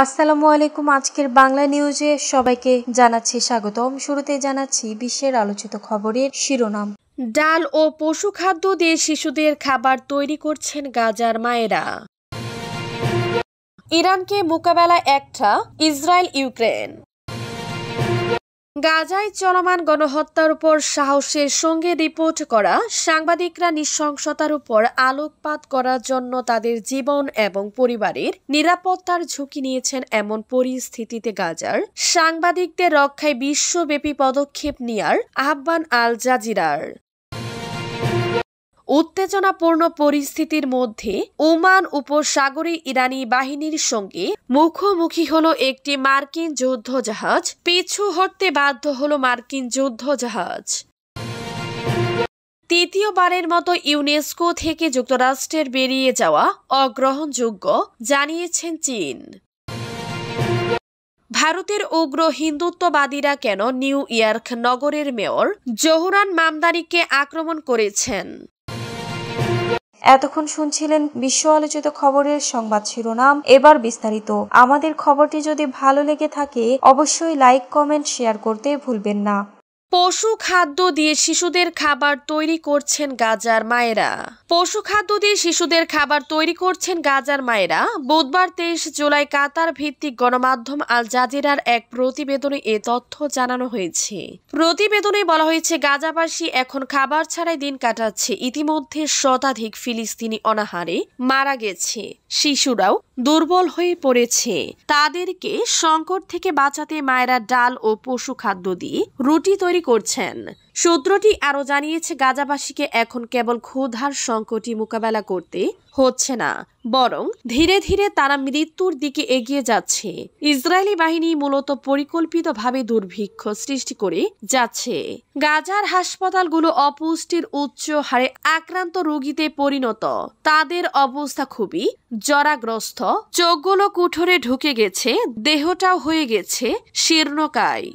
আসসালামু আলাইকুম। আজকের বাংলা নিউজে সবাইকে জানাচ্ছি স্বাগতম। শুরুতে জানাচ্ছি বিশ্বের আলোচিত খবরের শিরোনাম। ডাল ও পশু খাদ্য দিয়ে শিশুদের খাবার তৈরি করছেন গাজার মায়েরা। ইরানকে মোকাবেলা একটা ইসরায়েল ইউক্রেন। গাজায় চলমান গণহত্যার উপর সাহসের সঙ্গে রিপোর্ট করা সাংবাদিকরা নৃশংসতার উপর আলোকপাত করার জন্য তাদের জীবন এবং পরিবারের নিরাপত্তার ঝুঁকি নিয়েছেন। এমন পরিস্থিতিতে গাজার সাংবাদিকদের রক্ষায় বিশ্বব্যাপী পদক্ষেপ নেয়ার আহ্বান আল জাজিরার। উত্তেজনাপূর্ণ পরিস্থিতির মধ্যে ওমান উপসাগরে ইরানি বাহিনীর সঙ্গে মুখোমুখি হলো একটি মার্কিন যুদ্ধজাহাজ। পিছু হটতে বাধ্য হলো মার্কিন যুদ্ধজাহাজ। তৃতীয়বারের মতো ইউনেস্কো থেকে যুক্তরাষ্ট্রের বেরিয়ে যাওয়া অগ্রহণযোগ্য জানিয়েছেন চীন। ভারতের উগ্র হিন্দুত্ববাদীরা কেন নিউ ইয়র্ক নগরের মেয়র জোহরান মামদানিকে আক্রমণ করেছেন? এতক্ষণ শুনছিলেন বিশ্ব আলোচিত খবরের সংবাদ শিরোনাম। এবার বিস্তারিত। আমাদের খবরটি যদি ভালো লেগে থাকে অবশ্যই লাইক, কমেন্ট, শেয়ার করতে ভুলবেন না। পশু খাদ্য দিয়ে শিশুদের খাবার তৈরি করছেন গাজার মায়েরা। পশু খাদ্য দিয়ে শিশুদের খাবার তৈরি করছেন গাজার মায়েরা। বুধবার 23 জুলাই কাতার ভিত্তিক গণমাধ্যম আল জাজিরার এক প্রতিবেদনে এ তথ্য জানানো হয়েছে। প্রতিবেদনে বলা হয়েছে, গাজাবাসী এখন খাবার ছাড়াই দিন কাটাচ্ছে। ইতিমধ্যে শতাধিক ফিলিস্তিনি অনাহারে মারা গেছে। শিশুরাও দুর্বল হয়ে পড়েছে। তাদেরকে সংকট থেকে বাঁচাতে মায়েরা ডাল ও পশু খাদ্য দিয়ে রুটি তৈরি করছেন। সূত্রটি আরো জানিয়েছে, গাজাবাসীকে এখন কেবল ক্ষুধার সংকটই মোকাবেলা করতে হচ্ছে না, বরং ধীরে ধীরে তারা মৃত্যুর দিকে এগিয়ে যাচ্ছে। ইসরায়েলি বাহিনী মূলত পরিকল্পিতভাবে দুর্ভিক্ষ সৃষ্টি করে যাচ্ছে। গাজার হাসপাতালগুলো অপুষ্টির উচ্চ হারে আক্রান্ত রোগীতে পরিণত। তাদের অবস্থা খুবই জরাগ্রস্ত। চোখগুলো কুঠোরে ঢুকে গেছে, দেহটাও হয়ে গেছে শীর্ণকায়।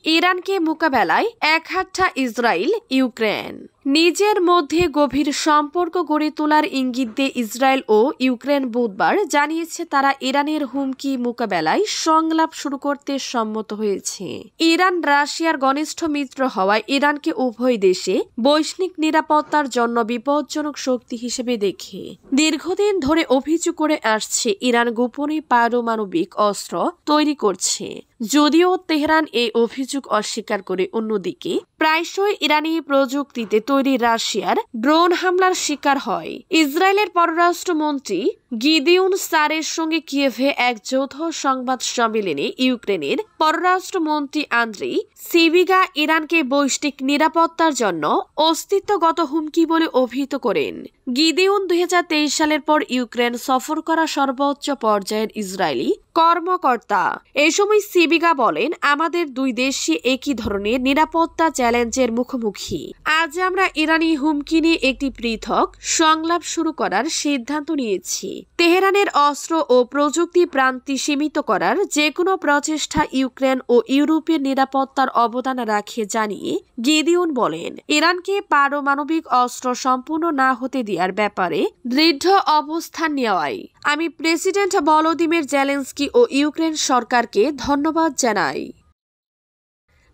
ইরানকে মোকাবেলায় একহাট্টা ইসরায়েল ইউক্রেন। নিজের মধ্যে গভীর সম্পর্ক গড়ে তোলার ইঙ্গিত দিয়ে ইসরায়েল ও ইউক্রেন বুধবার জানিয়েছে তারা ইরানের হুমকি মোকাবেলায় সংলাপ শুরু করতে সম্মত হয়েছে। ইরান রাশিয়ার ঘনিষ্ঠ মিত্র হওয়ায় ইরানকে উভয় দেশে বৈশ্বিক নিরাপত্তার জন্য বিপজ্জনক শক্তি হিসেবে দেখে দীর্ঘদিন ধরে অভিযোগ করে আসছে ইরান গোপনে পারমাণবিক অস্ত্র তৈরি করছে। যদিও তেহরান এই অভিযোগ অস্বীকার করে, অন্যদিকে প্রায়শই ইরানি প্রযুক্তিতে তৈরি রাশিয়ার ড্রোন হামলার শিকার হয়। ইসরায়েলের পররাষ্ট্রমন্ত্রী গিদিউন সারের সঙ্গে কিয়েভে এক যৌথ সংবাদ সম্মেলনে ইউক্রেনের পররাষ্ট্রমন্ত্রী আন্দ্রি সিবিগা ইরানকে বৈশ্বিক নিরাপত্তার জন্য অস্তিত্বগত হুমকি বলে অভিহিত করেন। গিদিউন 2023 সালের পর ইউক্রেন সফর করা সর্বোচ্চ পর্যায়ের ইসরায়েলি কর্মকর্তা। এই সময় সিবিগা বলেন, আমাদের দুই দেশই একই ধরনের নিরাপত্তা চ্যালেঞ্জের মুখোমুখি। আজ আমরা ইরানি হুমকি নিয়ে একটি পৃথক সংলাপ শুরু করার সিদ্ধান্ত নিয়েছি। তেহরানের অস্ত্র ও প্রযুক্তি প্রান্তি সীমিত করার যে কোনো প্রচেষ্টা ইউক্রেন ও ইউরোপের নিরাপত্তার অবদান রাখে জানিয়ে গিদিউন বলেন, ইরানকে পারমাণবিক অস্ত্র সম্পূর্ণ না হতে দেওয়ার ব্যাপারে দৃঢ় অবস্থান নেওয়ায় আমি প্রেসিডেন্ট ভলোদিমির জেলেনস্কি ও ইউক্রেন সরকারকে ধন্যবাদ জানাই।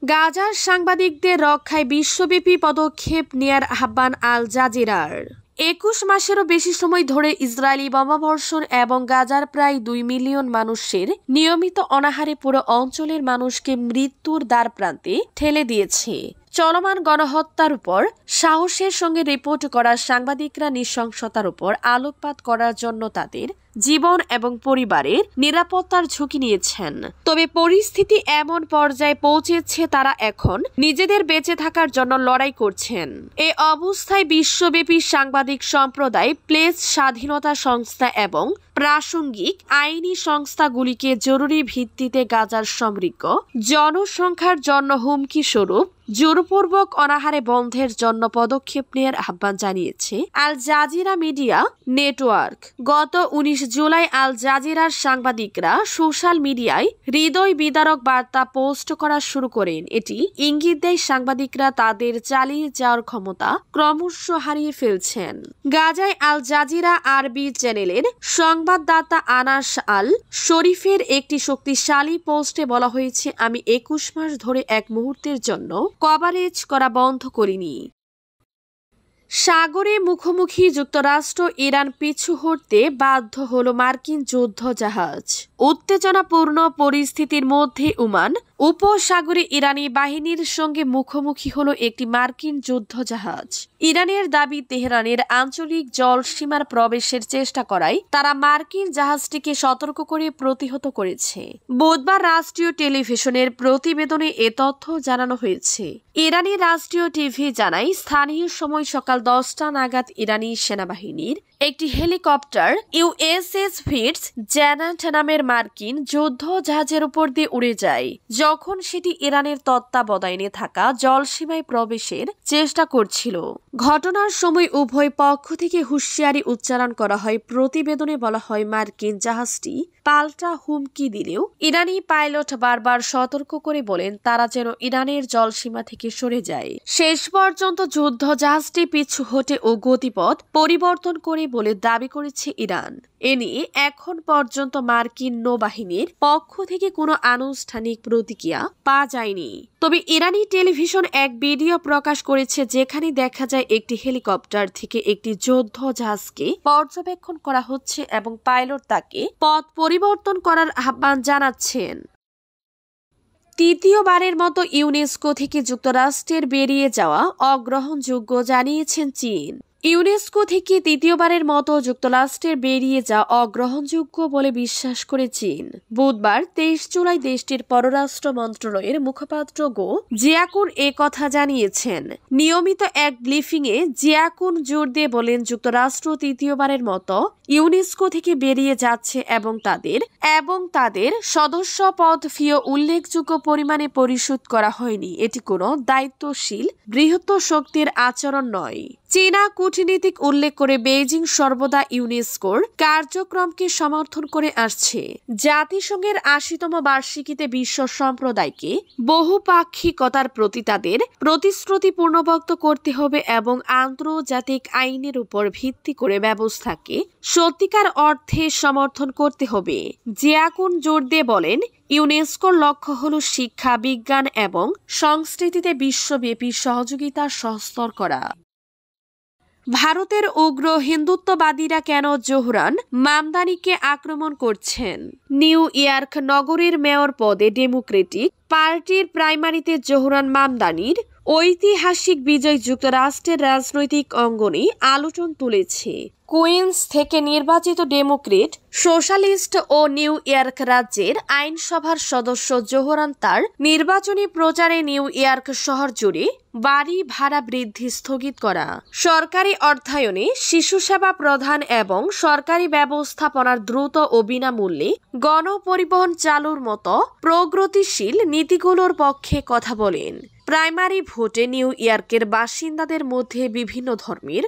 গাজার সাংবাদিকদের রক্ষায় বিশ্বব্যাপী পদক্ষেপ নেয়ার আহ্বান আল জাজিরার। 21 মাসেরও বেশি সময় ধরে ইসরায়েলি বোমাবর্ষণ এবং গাজার প্রায় 2 মিলিয়ন মানুষের নিয়মিত অনাহারে পুরো অঞ্চলের মানুষকে মৃত্যুর দ্বারপ্রান্তে ঠেলে দিয়েছে। চলমান গণহত্যার উপর সাহসের সঙ্গে রিপোর্ট করা সাংবাদিকরা নৃশংসতার উপর আলোকপাত করার জন্য তাদের জীবন এবং পরিবারের নিরাপত্তার ঝুঁকি নিয়েছেন। তবে পরিস্থিতি এমন পর্যায়ে পৌঁছেছে তারা এখন নিজেদের বেঁচে থাকার জন্য লড়াই করছেন। এ অবস্থায় বিশ্বব্যাপী সাংবাদিক সম্প্রদায়, প্রেস স্বাধীনতা সংস্থা এবং প্রাসঙ্গিক আইনি সংস্থাগুলিকে জরুরি ভিত্তিতে গাজার সমৃদ্ধ জনসংখ্যার জন্য হুমকি স্বরূপ জোরপূর্বক অনাহারে বন্ধের জন্য পদক্ষেপ নেওয়ার আহ্বান জানিয়েছে আল জাজিরা মিডিয়া নেটওয়ার্ক। গত 19 জুলাই আল জাজিরার সাংবাদিকরা সোশ্যাল মিডিয়ায় হৃদয় বিদারক বার্তা পোস্ট করা শুরু করেন। এটি ইঙ্গিত দেয় সাংবাদিকরা তাদের চালিয়ে যাওয়ার ক্ষমতা ক্রমশ হারিয়ে ফেলছেন। গাজায় আল জাজিরা আরবি চ্যানেলের সংবাদদাতা আনাস আল শরীফের একটি শক্তিশালী পোস্টে বলা হয়েছে, আমি 21 মাস ধরে এক মুহূর্তের জন্য কভারেজ করা বন্ধ করিনি। সাগরে মুখোমুখি যুক্তরাষ্ট্র ইরান পিছু হটতে বাধ্য হল মার্কিন যুদ্ধ জাহাজ। উত্তেজনাপূর্ণ পরিস্থিতির মধ্যে ওমান উপসাগরে ইরানি বাহিনীর সঙ্গে মুখোমুখি হল একটি মার্কিন যুদ্ধ জাহাজ। ইরানের দাবি, তেহরানের আঞ্চলিক জলসীমার প্রবেশের চেষ্টা করায় তারা মার্কিন জাহাজটিকে সতর্ক করে প্রতিহত করেছে। বুধবার রাষ্ট্রীয় টেলিভিশনের প্রতিবেদনে এ তথ্য জানানো হয়েছে। ইরানি রাষ্ট্রীয় টিভি জানায়, স্থানীয় সময় সকাল 10টা নাগাদ ইরানি সেনাবাহিনীর একটি হেলিকপ্টার ইউএসএস ফিটস জ্যানান্ট নামের মার্কিন যুদ্ধ জাহাজের উপর দিয়ে উড়ে যায়, যখন সেটি ইরানের তত্ত্বাবধানে থাকা জলসীমায় প্রবেশের চেষ্টা করছিল। ঘটনার সময় উভয় পক্ষ থেকে হুঁশিয়ারি উচ্চারণ করা হয়। প্রতিবেদনে বলা হয়, মার্কিন জাহাজটি পাল্টা হুমকি দিলেও ইরানি পাইলট বারবার সতর্ক করে বলেন তারা যেন ইরানের জলসীমা থেকে সরে যায়। শেষ পর্যন্ত যুদ্ধ জাহাজটি পিছু হটে ও গতিপথ পরিবর্তন করে বলে দাবি করেছে ইরান। এ নিয়ে এখন পর্যন্ত মার্কিন নৌবাহিনীর পক্ষ থেকে কোনো আনুষ্ঠানিক প্রতিক্রিয়া পাওয়া যায়নি। তবে ইরানি টেলিভিশন এক ভিডিও প্রকাশ করেছে, যেখানে দেখা যায় একটি হেলিকপ্টার থেকে একটি যুদ্ধ জাহাজকে পর্যবেক্ষণ করা হচ্ছে এবং পাইলট তাকে পথ পরিবর্তন করার আহ্বান জানাচ্ছেন। তৃতীয়বারের মতো ইউনেস্কো থেকে যুক্তরাষ্ট্রের বেরিয়ে যাওয়া অগ্রহণযোগ্য জানিয়েছেন চীন। ইউনেস্কো থেকে তৃতীয়বারের মতো যুক্তরাষ্ট্রের বেরিয়ে যাওয়া অগ্রহণযোগ্য বলে বিশ্বাস করে চীন। বুধবার 23 জুলাই দেশটির পররাষ্ট্র মন্ত্রণালয়ের মুখপাত্র গো জিয়াকুন এ কথা জানিয়েছেন। নিয়মিত এক ব্রিফিংয়ে জিয়াকুন জোর দিয়ে বলেন, যুক্তরাষ্ট্র তৃতীয়বারের মতো ইউনেস্কো থেকে বেরিয়ে যাচ্ছে এবং তাদের সদস্য পদ ফিও উল্লেখযোগ্য পরিমাণে পরিশোধ করা হয়নি। এটি কোনো দায়িত্বশীল বৃহত্তর শক্তির আচরণ নয়। চীনা কূটনীতিক উল্লেখ করে বেইজিং সর্বদা ইউনেস্কোর কার্যক্রমকে সমর্থন করে আসছে। জাতিসংঘের 80তম বার্ষিকীতে বিশ্ব সম্প্রদায়কে বহুপাক্ষিকতার প্রতি তাদের প্রতিশ্রুতি পূর্ণবক্ত করতে হবে এবং আন্তর্জাতিক আইনের উপর ভিত্তি করে ব্যবস্থাকে সত্যিকার অর্থে সমর্থন করতে হবে। জিয়াকুন জোর দিয়ে বলেন, ইউনেস্কোর লক্ষ্য হল শিক্ষা, বিজ্ঞান এবং সংস্কৃতিতে বিশ্বব্যাপী সহযোগিতা সহজতর করা। ভারতের উগ্র হিন্দুত্ববাদীরা কেন জোহরান মামদানিকে আক্রমণ করছেন? নিউ ইয়র্ক নগরীর মেয়র পদে ডেমোক্রেটিক পার্টির প্রাইমারিতে জোহরান মামদানির ঐতিহাসিক বিজয় যুক্তরাষ্ট্রের রাজনৈতিক অঙ্গনে আলোড়ন তুলেছে। কুইন্স থেকে নির্বাচিত ডেমোক্রেট, সোশ্যালিস্ট ও নিউ ইয়র্ক রাজ্যের আইনসভার সদস্য জোহরান তার নির্বাচনী প্রচারে নিউ ইয়র্ক শহর জুড়ে বাড়ি ভাড়া বৃদ্ধি স্থগিত করা, সরকারি অর্থায়নে শিশু সেবা প্রদান এবং সরকারি ব্যবস্থাপনার দ্রুত ও বিনামূল্যে গণপরিবহন চালুর মতো প্রগতিশীল নীতিগুলোর পক্ষে কথা বলেন। প্রাইমারি ভোটে নিউ ইয়র্কের বাসিন্দাদের মধ্যে বিভিন্ন ধর্মের